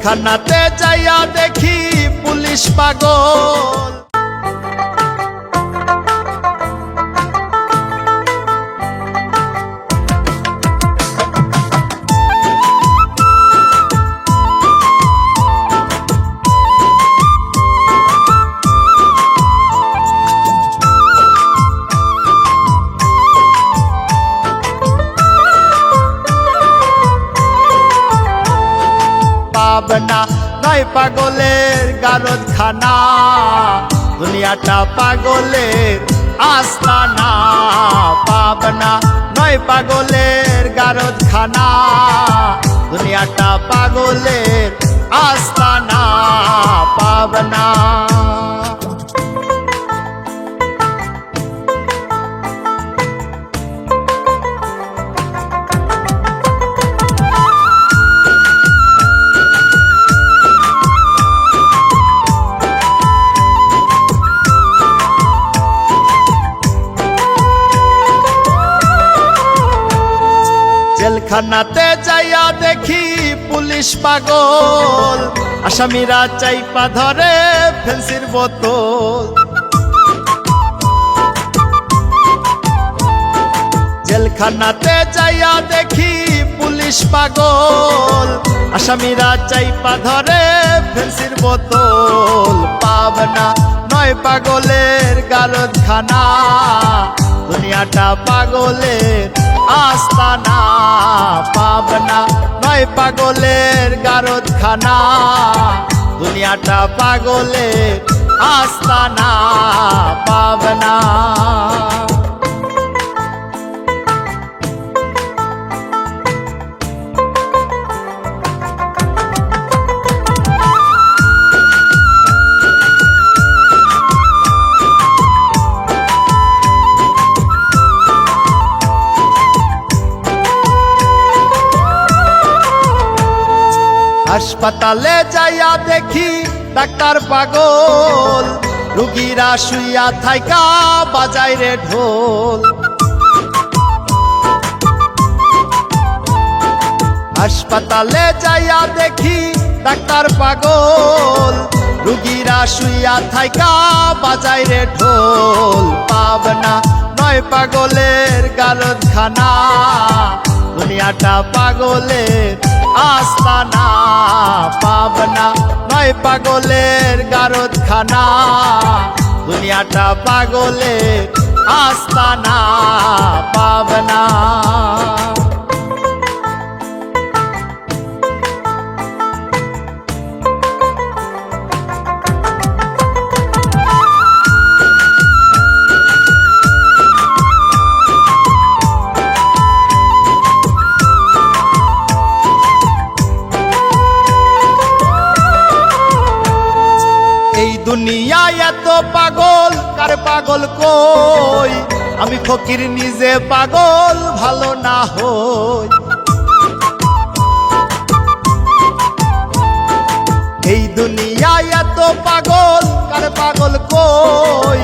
জেলখানাতে যাইয়া দেখি পুলিশ পাগল। পাবনা নয় পাগলের গারদখানা, দুনিয়াটা পাগলের আস্তানা। পাবনা নয় পাগলের গারদখানা, দুনিয়াটা পাগলের আস্তানা। পাবনা জেলখানাতে যাইয়া দেখি পুলিশ পাগল, আসামিরা চাইপা ধরে ফেন্সির বোতল। জেলখানাতে যাইয়া দেখি পুলিশ পাগল, আসামিরা চাইপা ধরে ফেন্সির বোতল। পাবনা নয় পাগলের গারদখানা, দুনিয়াটা পাগলের আস্তানা। পাবনা নয় পাগলের গারদখানা, দুনিয়াটা পাগলের আস্তানা। পাবনা হাসপাতালে যাইয়া দেখি ডাক্তার পাগল, রুগীরা শুইয়া থাইকা বাজায় রে ঢোল। হাসপাতালে যাইয়া দেখি ডাক্তার পাগল, রুগীরা শুইয়া থাইকা বাজায় রে ঢোল। পাবনা নয় পাগলের গারদখানা, দুনিয়াটা পাগলের আস্তানা। পাবনা নয় পাগলের গারদখানা, দুনিয়াটা পাগলের আস্তানা। পাবনা দুনিয়া এত পাগল, কার পাগল কই? আমি ফকির নিজে পাগল ভালো না হই। এই দুনিয়া এত পাগল, কার পাগল কই?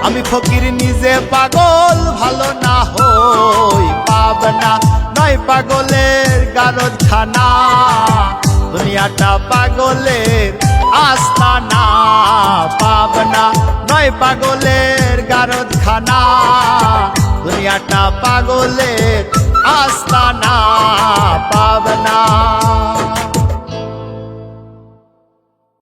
আমি ফকির নিজে পাগল ভালো না হই। পাবনা নয় পাগলের গারদখানা, দুনিয়াটা পাগলের আস্তানা। পাবনা নয় পাগলের গারদখানা, দুনিয়াটা পাগলের আস্তানা। পাবনা